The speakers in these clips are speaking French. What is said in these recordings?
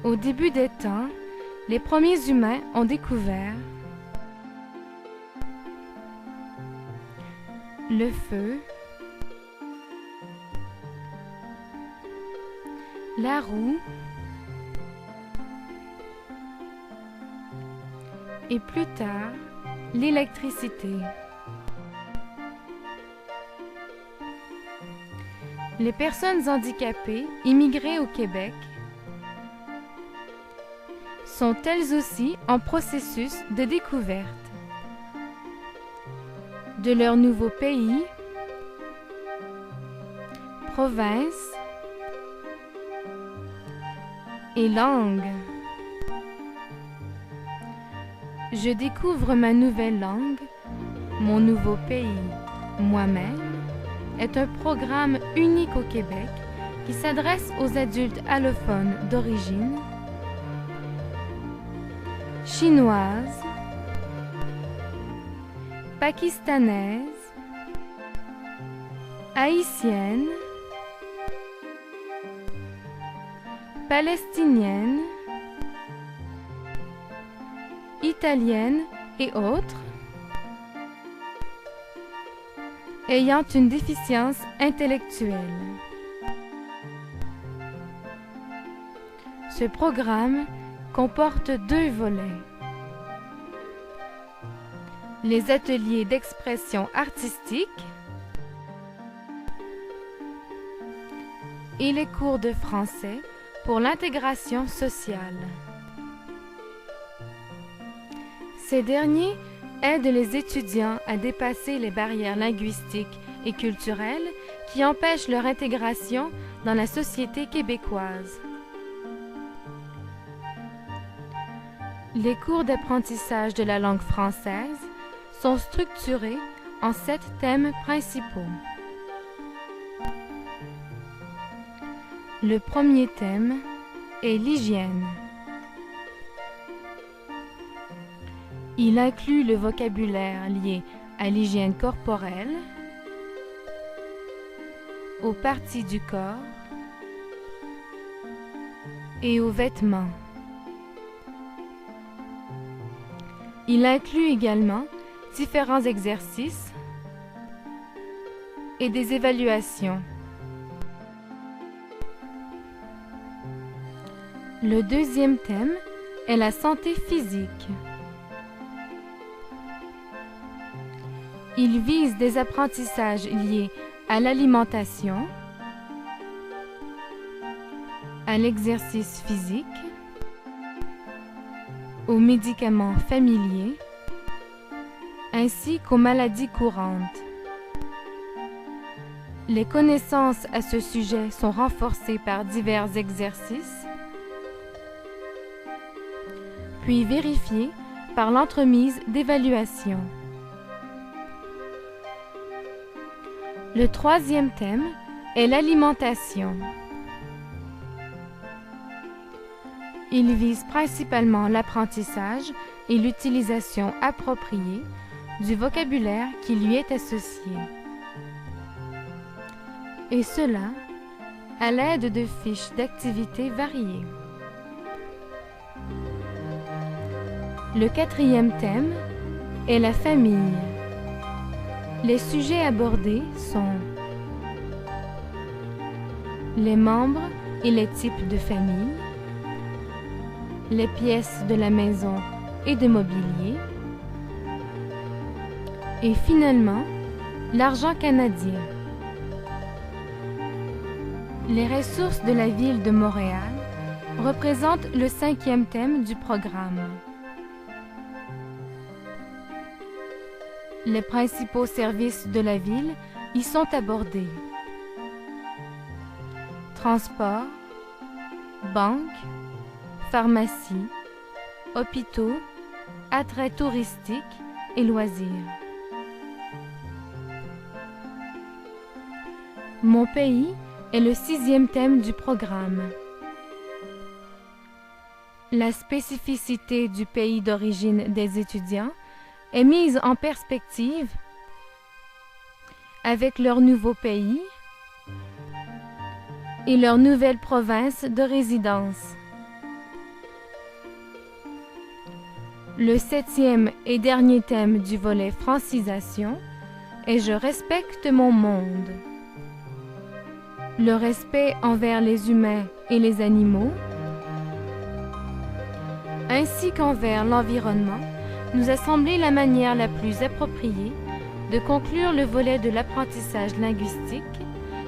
Au début des temps, les premiers humains ont découvert le feu, la roue et plus tard l'électricité. Les personnes handicapées immigrées au Québec sont elles aussi en processus de découverte de leur nouveau pays, province et langue. Je découvre ma nouvelle langue, mon nouveau pays, moi-même, est un programme unique au Québec qui s'adresse aux adultes allophones d'origine chinoise, pakistanaise, haïtienne, palestinienne, italienne et autres, ayant une déficience intellectuelle. Ce programme comporte 2 volets. Les ateliers d'expression artistique et les cours de français pour l'intégration sociale. Ces derniers aident les étudiants à dépasser les barrières linguistiques et culturelles qui empêchent leur intégration dans la société québécoise. Les cours d'apprentissage de la langue française sont structurés en 7 thèmes principaux. Le premier thème est l'hygiène. Il inclut le vocabulaire lié à l'hygiène corporelle, aux parties du corps et aux vêtements. Il inclut également différents exercices et des évaluations. Le deuxième thème est la santé physique. Il vise des apprentissages liés à l'alimentation, à l'exercice physique, aux médicaments familiers, ainsi qu'aux maladies courantes. Les connaissances à ce sujet sont renforcées par divers exercices, puis vérifiées par l'entremise d'évaluation. Le troisième thème est l'alimentation. Il vise principalement l'apprentissage et l'utilisation appropriée du vocabulaire qui lui est associé. Et cela à l'aide de fiches d'activités variées. Le quatrième thème est la famille. Les sujets abordés sont les membres et les types de famille, les pièces de la maison et de mobilier, et finalement, l'argent canadien. Les ressources de la ville de Montréal représentent le 5e thème du programme. Les principaux services de la ville y sont abordés. Transport, banque, pharmacie, hôpitaux, attraits touristiques et loisirs. Mon pays est le 6e thème du programme. La spécificité du pays d'origine des étudiants est mise en perspective avec leur nouveau pays et leur nouvelle province de résidence. Le 7e et dernier thème du volet francisation est Je respecte mon monde. Le respect envers les humains et les animaux, ainsi qu'envers l'environnement, nous a semblé la manière la plus appropriée de conclure le volet de l'apprentissage linguistique,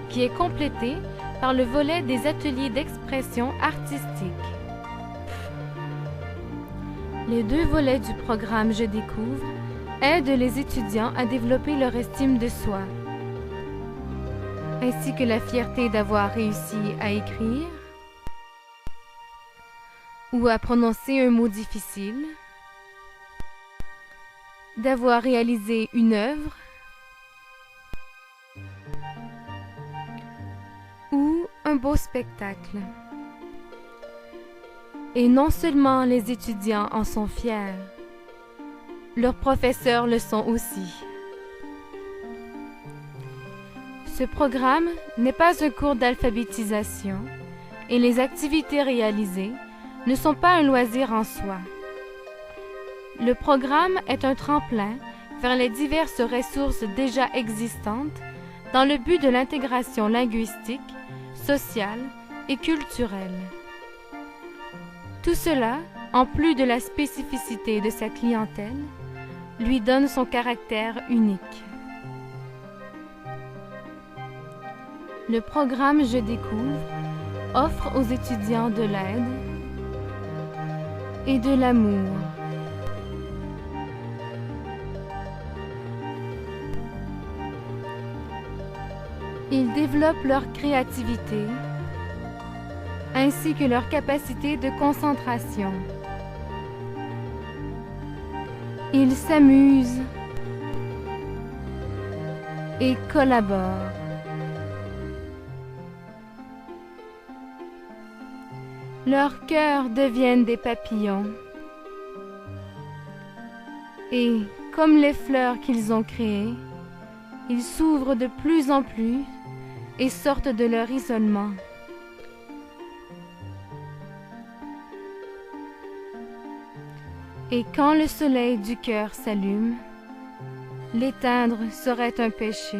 qui est complété par le volet des ateliers d'expression artistique. Les 2 volets du programme Je découvre aident les étudiants à développer leur estime de soi, ainsi que la fierté d'avoir réussi à écrire ou à prononcer un mot difficile, d'avoir réalisé une œuvre ou un beau spectacle. Et non seulement les étudiants en sont fiers, leurs professeurs le sont aussi. Ce programme n'est pas un cours d'alphabétisation et les activités réalisées ne sont pas un loisir en soi. Le programme est un tremplin vers les diverses ressources déjà existantes dans le but de l'intégration linguistique, sociale et culturelle. Tout cela, en plus de la spécificité de sa clientèle, lui donne son caractère unique. Le programme Je découvre offre aux étudiants de l'aide et de l'amour. Ils développent leur créativité ainsi que leur capacité de concentration. Ils s'amusent et collaborent. Leurs cœurs deviennent des papillons et, comme les fleurs qu'ils ont créées, ils s'ouvrent de plus en plus et sortent de leur isolement. Et quand le soleil du cœur s'allume, l'éteindre serait un péché.